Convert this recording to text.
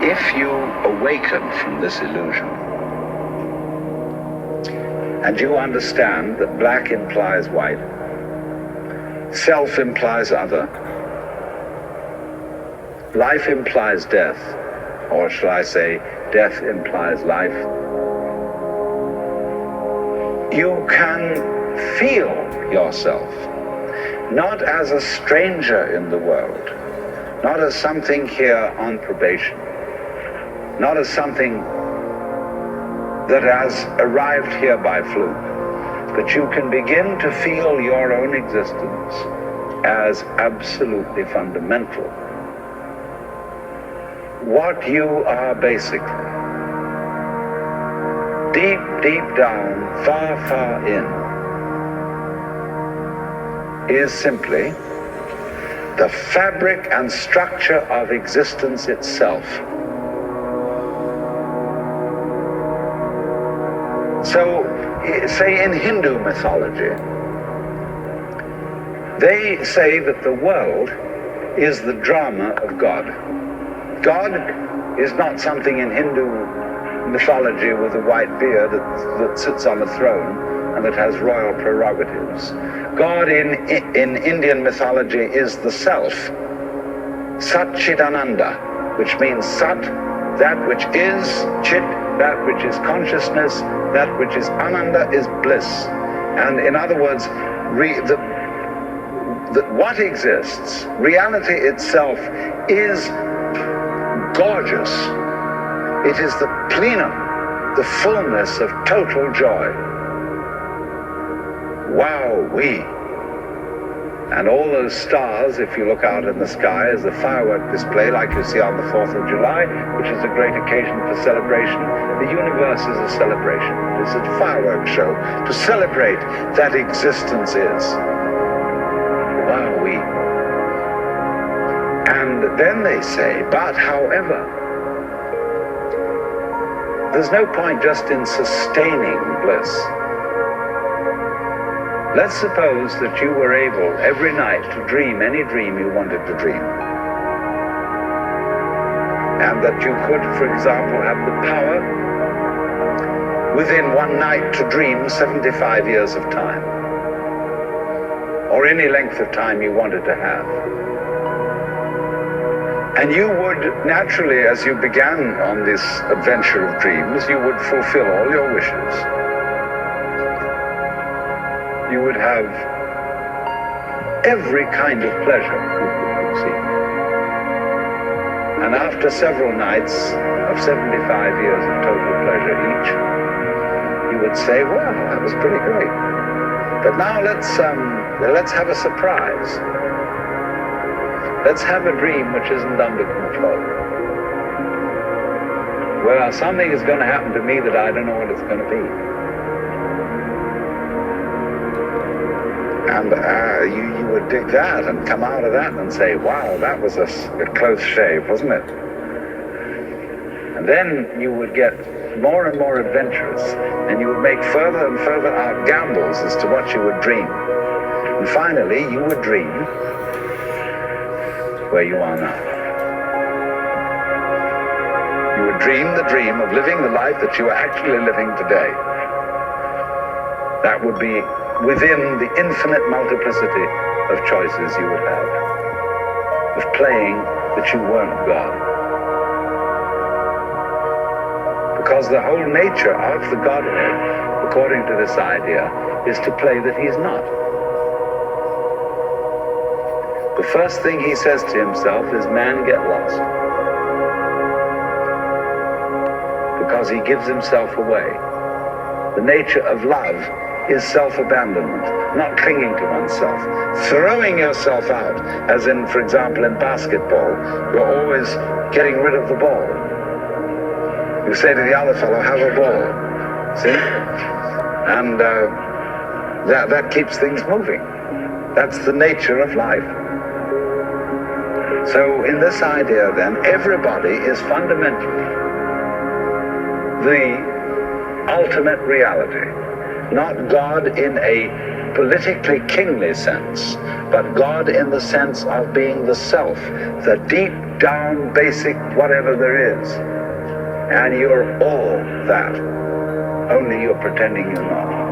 If you awaken from this illusion, and you understand that black implies white, self implies other, life implies death, or shall I say, death implies life, you can feel yourself not as a stranger in the world, not as something here on probation, not as something that has arrived here by fluke, but you can begin to feel your own existence as absolutely fundamental. What you are basically, deep, deep down, far, far in, is simply the fabric and structure of existence itself. So, say in Hindu mythology, they say that the world is the drama of God. God is not something in Hindu mythology with a white beard that sits on a throne and that has royal prerogatives. God in Indian mythology is the self, Sat Chit Ananda, which means Sat, that which is, Chit, that which is consciousness, that which is Ananda is bliss. And in other words, what exists, reality itself, is gorgeous. It is the plenum, the fullness of total joy. Wow-wee. And all those stars, if you look out in the sky, is a firework display like you see on the 4th of July, which is a great occasion for celebration. The universe is a celebration. It's a firework show to celebrate that existence is. Wow-wee. And then they say, but however, there's no point just in sustaining bliss. Let's suppose that you were able every night to dream any dream you wanted to dream. And that you could, for example, have the power within one night to dream 75 years of time. Or any length of time you wanted to have. And you would naturally, as you began on this adventure of dreams, you would fulfill all your wishes. You would have every kind of pleasure you could conceive. And after several nights of 75 years of total pleasure each, you would say, well, that was pretty great. But now let's have a surprise. Let's have a dream which isn't under control. Where something is going to happen to me that I don't know what it's going to be. And you would dig that and come out of that and say, wow, that was a close shave, wasn't it? And then you would get more and more adventurous, and you would make further and further out gambles as to what you would dream. And finally, you would dream where you are now. You would dream the dream of living the life that you are actually living today. That would be within the infinite multiplicity of choices you would have, of playing that you weren't God. Because the whole nature of the Godhead, according to this idea, is to play that he's not. The first thing he says to himself is, man, get lost. Because he gives himself away. The nature of love is self-abandonment, not clinging to oneself, throwing yourself out, as in, for example, in basketball, you're always getting rid of the ball. You say to the other fellow, have a ball, see? And that keeps things moving. That's the nature of life. So in this idea, then, everybody is fundamentally the ultimate reality. Not God in a politically kingly sense, but God in the sense of being the self, the deep, down, basic, whatever there is. And you're all that. Only you're pretending you're not.